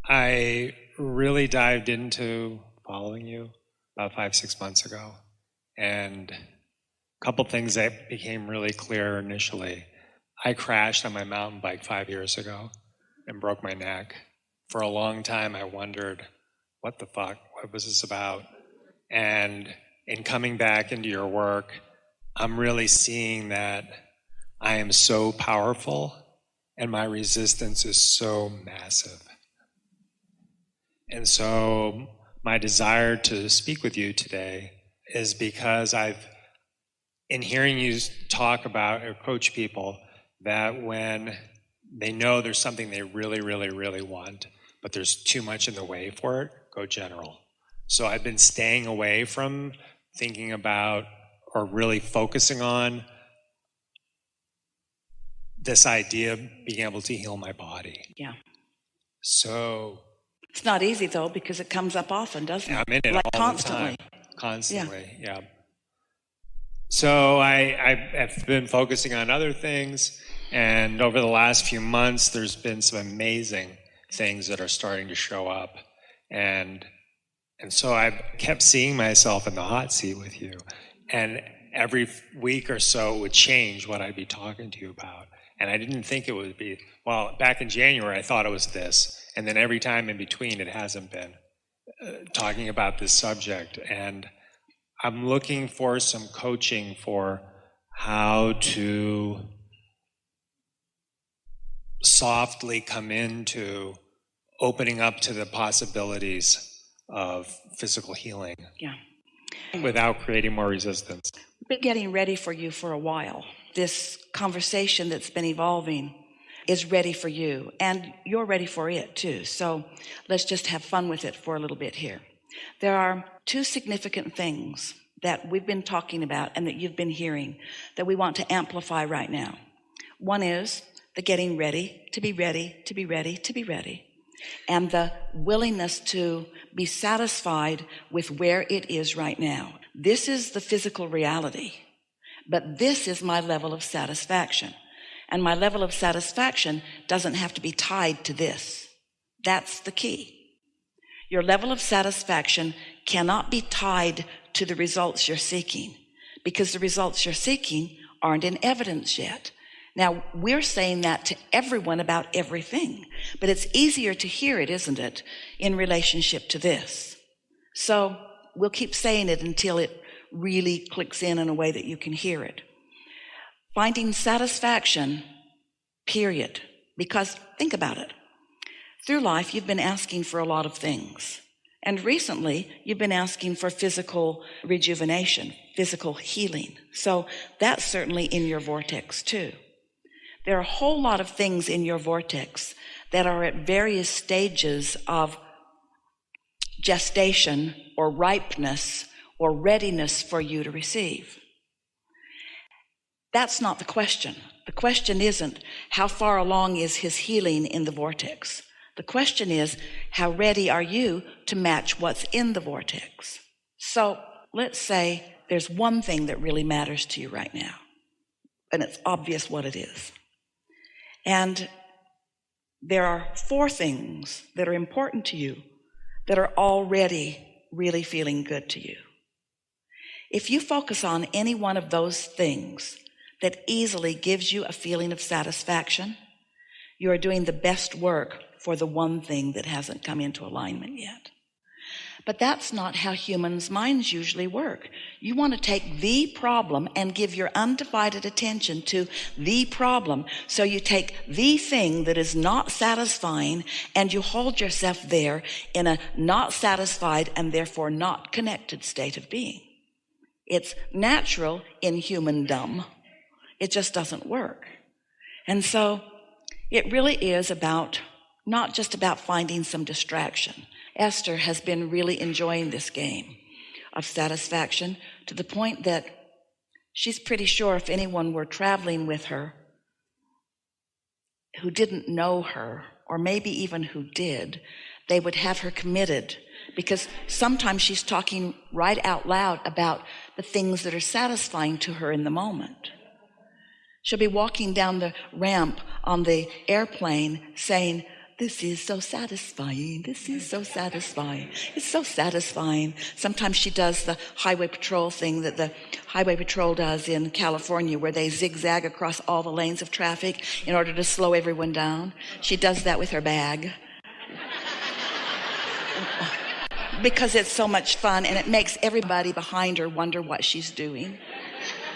I really dived into following you about 5-6 months ago. And a couple things that became really clear initially. I crashed on my mountain bike 5 years ago and broke my neck. For a long time, I wondered, what the fuck? What was this about? And in coming back into your work, I'm really seeing that I am so powerful and my resistance is so massive. And so my desire to speak with you today is because in hearing you talk about or coach people, that when they know there's something they really, really, really want, but there's too much in the way for it, go general. So I've been staying away from thinking about or really focusing on this idea of being able to heal my body. Yeah. So it's not easy though, because it comes up often, doesn't it? I'm in it like all constantly. the time. Constantly, yeah. So I've been focusing on other things, and over the last few months, there's been some amazing things that are starting to show up, and so I've kept seeing myself in the hot seat with you, and every week or so it would change what I'd be talking to you about, and I didn't think it would be, well, back in January I thought it was this, and then every time in between it hasn't been talking about this subject, and I'm looking for some coaching for how to softly come into opening up to the possibilities of physical healing. Yeah. Without creating more resistance. I've been getting ready for you for a while. This conversation that's been evolving is ready for you, and you're ready for it too. So let's just have fun with it for a little bit here. There are two significant things that we've been talking about and that you've been hearing that we want to amplify right now. One is the getting ready, to be ready, to be ready, to be ready, and the willingness to be satisfied with where it is right now. This is the physical reality, but this is my level of satisfaction. And my level of satisfaction doesn't have to be tied to this. That's the key. Your level of satisfaction cannot be tied to the results you're seeking, because the results you're seeking aren't in evidence yet. Now, we're saying that to everyone about everything, but it's easier to hear it, isn't it, in relationship to this. So we'll keep saying it until it really clicks in a way that you can hear it. Finding satisfaction, period. Because think about it. Through life, you've been asking for a lot of things. And recently, you've been asking for physical rejuvenation, physical healing. So that's certainly in your vortex too. There are a whole lot of things in your vortex that are at various stages of gestation or ripeness or readiness for you to receive. That's not the question. The question isn't how far along is his healing in the vortex. The question is, how ready are you to match what's in the vortex? So let's say there's one thing that really matters to you right now, and it's obvious what it is. And there are 4 things that are important to you that are already really feeling good to you. If you focus on any one of those things that easily gives you a feeling of satisfaction, you are doing the best work for the one thing that hasn't come into alignment yet. But that's not how humans' minds usually work. You want to take the problem and give your undivided attention to the problem. So you take the thing that is not satisfying and you hold yourself there in a not satisfied and therefore not connected state of being. It's natural in humandom. It just doesn't work. And so it really is about not just about finding some distraction. Esther has been really enjoying this game of satisfaction to the point that she's pretty sure if anyone were traveling with her who didn't know her, or maybe even who did, they would have her committed, because sometimes she's talking right out loud about the things that are satisfying to her in the moment. She'll be walking down the ramp on the airplane saying, This is so satisfying. This is so satisfying. It's so satisfying. Sometimes she does the highway patrol thing that the highway patrol does in California, where they zigzag across all the lanes of traffic in order to slow everyone down. She does that with her bag. Because it's so much fun, and it makes everybody behind her wonder what she's doing.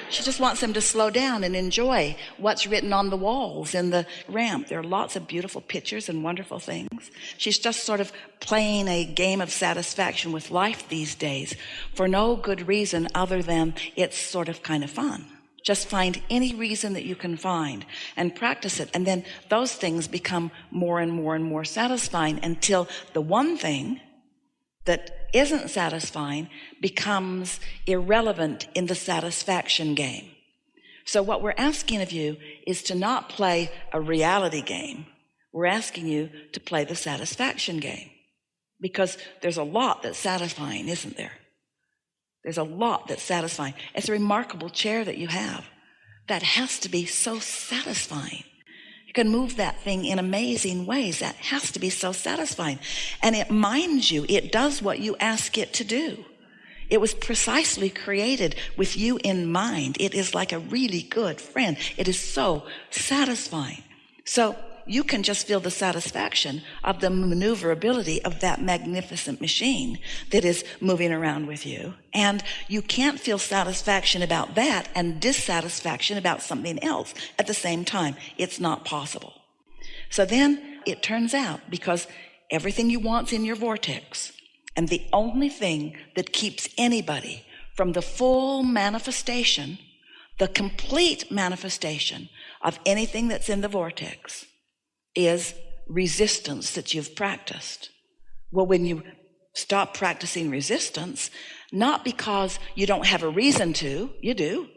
She just wants them to slow down and enjoy what's written on the walls in the ramp. There are lots of beautiful pictures and wonderful things. She's just sort of playing a game of satisfaction with life these days for no good reason other than it's sort of kind of fun. Just find any reason that you can find and practice it. And then those things become more and more and more satisfying until the one thing that isn't satisfying becomes irrelevant in the satisfaction game. So what we're asking of you is to not play a reality game. We're asking you to play the satisfaction game, because there's a lot that's satisfying, isn't there? There's a lot that's satisfying. It's a remarkable chair that you have. That has to be so satisfying. You can move that thing in amazing ways. That has to be so satisfying. And it minds you. It does what you ask it to do. It was precisely created with you in mind. It is like a really good friend. It is so satisfying. So you can just feel the satisfaction of the maneuverability of that magnificent machine that is moving around with you. And you can't feel satisfaction about that and dissatisfaction about something else at the same time. It's not possible. So then it turns out, because everything you want's in your vortex, and the only thing that keeps anybody from the full manifestation, the complete manifestation of anything that's in the vortex, is resistance that you've practiced. Well, when you stop practicing resistance, not because you don't have a reason to, you do,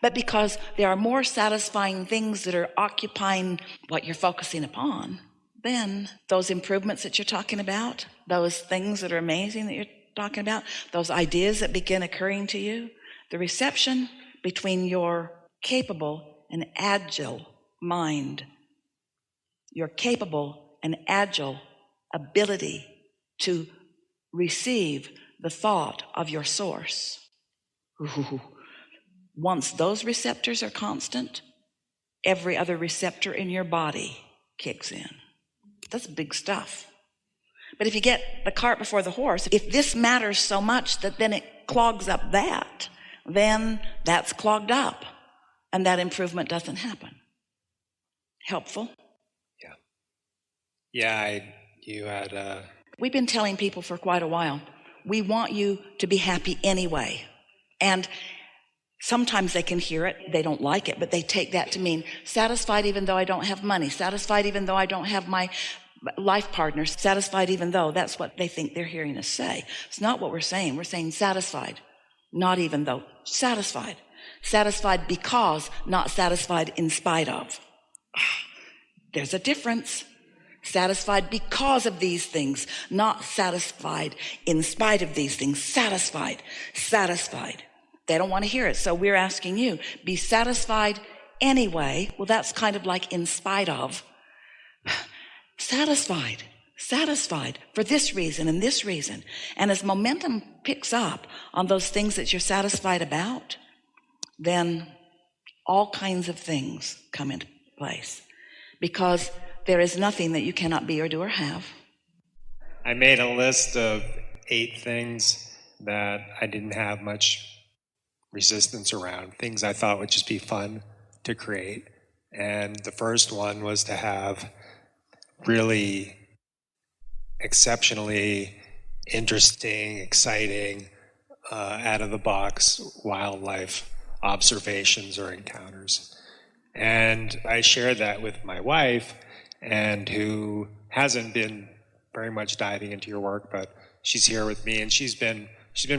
but because there are more satisfying things that are occupying what you're focusing upon, then those improvements that you're talking about, those things that are amazing that you're talking about, those ideas that begin occurring to you, the reception between your capable and agile mind, your capable and agile ability to receive the thought of your source. Ooh. Once those receptors are constant, every other receptor in your body kicks in. That's big stuff. But if you get the cart before the horse, if this matters so much that then it clogs up that, then that's clogged up and that improvement doesn't happen. Helpful? Yeah, you had We've been telling people for quite a while, we want you to be happy anyway. And sometimes they can hear it, they don't like it, but they take that to mean satisfied even though I don't have money, satisfied even though I don't have my life partner, satisfied even though. That's what they think they're hearing us say. It's not what we're saying. We're saying satisfied, not even though. Satisfied. Satisfied because, not satisfied in spite of. There's a difference. Satisfied because of these things, not satisfied in spite of these things. Satisfied, satisfied. They don't want to hear it, so we're asking you, be satisfied anyway. Well, that's kind of like in spite of. Satisfied, satisfied for this reason and this reason. And as momentum picks up on those things that you're satisfied about, then all kinds of things come into place. Because there is nothing that you cannot be or do or have. I made a list of 8 things that I didn't have much resistance around, things I thought would just be fun to create. And the first one was to have really exceptionally interesting, exciting, out-of-the-box wildlife observations or encounters. And I shared that with my wife, and who hasn't been very much diving into your work, but she's here with me, and she's been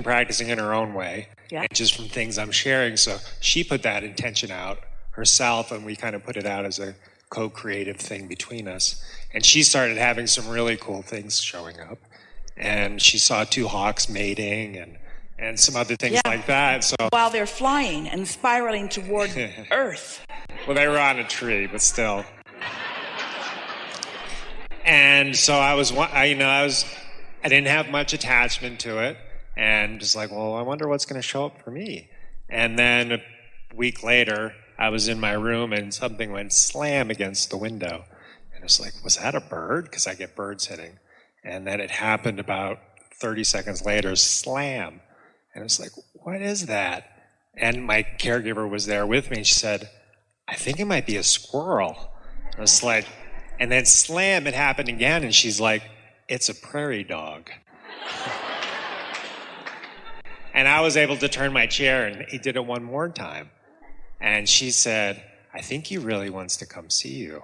practicing in her own way, and just from things I'm sharing. So she put that intention out herself, and we kind of put it out as a co-creative thing between us. And she started having some really cool things showing up, and she saw 2 hawks mating and some other things like that. So while they're flying and spiraling toward Earth. Well, they were on a tree, but still. And so I didn't have much attachment to it, and just like, well, I wonder what's going to show up for me. And then a week later, I was in my room and something went slam against the window. And it's like, was that a bird? Because I get birds hitting. And then it happened about 30 seconds later, slam. And it's like, what is that? And my caregiver was there with me, and she said, I think it might be a squirrel. I was like, and then slam, it happened again, and she's like, it's a prairie dog. And I was able to turn my chair, and he did it one more time. And she said, I think he really wants to come see you.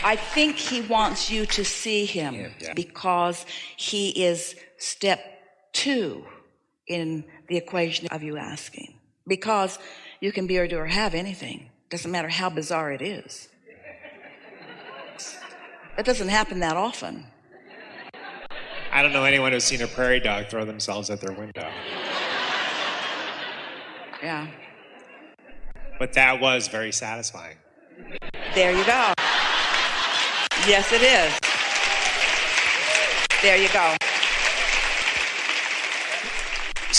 I think he wants you to see him because he is step 2 in the equation of you asking. Because you can be or do or have anything. Doesn't matter how bizarre it is. That doesn't happen that often. I don't know anyone who's seen a prairie dog throw themselves at their window. Yeah. But that was very satisfying. There you go. Yes, it is. There you go.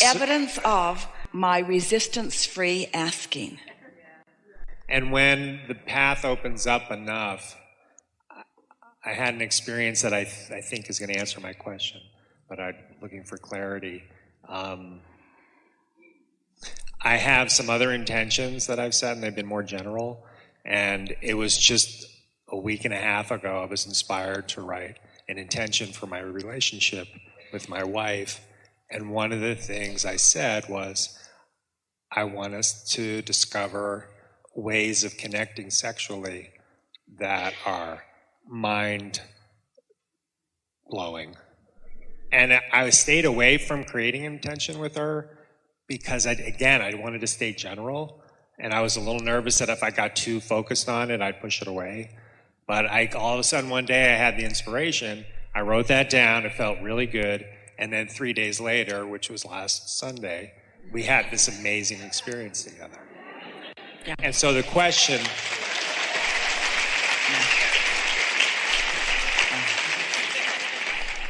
Evidence of my resistance-free asking. And when the path opens up enough, I had an experience that I think is going to answer my question, but I'm looking for clarity. I have some other intentions that I've set, and they've been more general. And it was just a week and a half ago, I was inspired to write an intention for my relationship with my wife. And one of the things I said was, I want us to discover ways of connecting sexually that are mind-blowing. And I stayed away from creating intention with her because, I wanted to stay general. And I was a little nervous that if I got too focused on it, I'd push it away. But all of a sudden one day I had the inspiration. I wrote that down. It felt really good. And then 3 days later, which was last Sunday, we had this amazing experience together. Yeah. And so the question...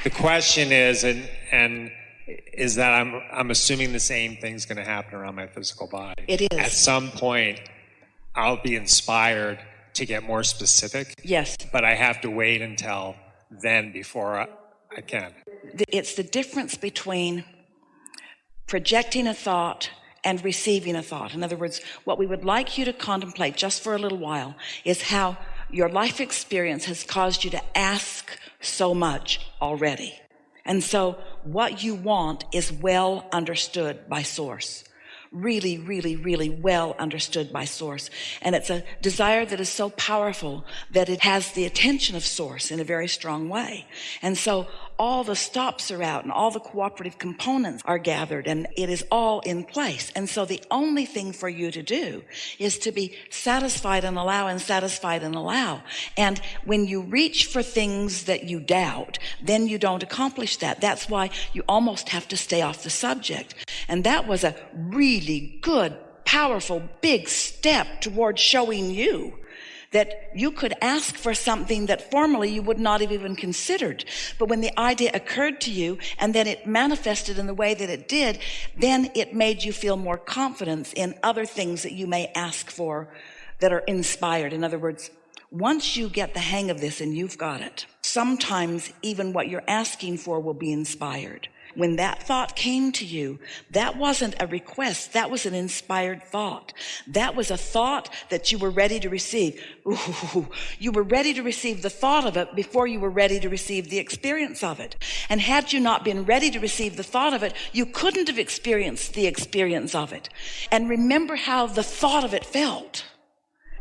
The question is, and is that I'm assuming the same thing's going to happen around my physical body. It is. At some point, I'll be inspired to get more specific. Yes. But I have to wait until then before I can. It's the difference between projecting a thought and receiving a thought. In other words, what we would like you to contemplate just for a little while is how your life experience has caused you to ask so much already. And so what you want is well understood by Source. Really, really, really well understood by Source. And it's a desire that is so powerful that it has the attention of Source in a very strong way. And so all the stops are out and all the cooperative components are gathered and it is all in place. And so the only thing for you to do is to be satisfied and allow and satisfied and allow. And when you reach for things that you doubt, then you don't accomplish that. That's why you almost have to stay off the subject. And that was a really good, powerful, big step toward showing you that you could ask for something that formerly you would not have even considered. But when the idea occurred to you and then it manifested in the way that it did, then it made you feel more confidence in other things that you may ask for that are inspired. In other words, once you get the hang of this and you've got it, sometimes even what you're asking for will be inspired. When that thought came to you, that wasn't a request. That was an inspired thought. That was a thought that you were ready to receive. Ooh, you were ready to receive the thought of it before you were ready to receive the experience of it. And had you not been ready to receive the thought of it, you couldn't have experienced the experience of it. And remember how the thought of it felt.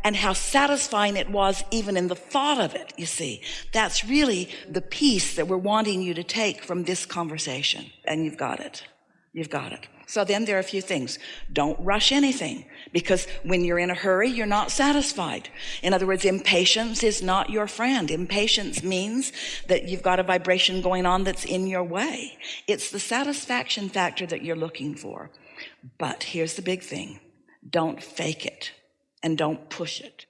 And how satisfying it was even in the thought of it, you see. That's really the piece that we're wanting you to take from this conversation. And you've got it. You've got it. So then there are a few things. Don't rush anything, because when you're in a hurry, you're not satisfied. In other words, impatience is not your friend. Impatience means that you've got a vibration going on that's in your way. It's the satisfaction factor that you're looking for. But here's the big thing. Don't fake it. And don't push it.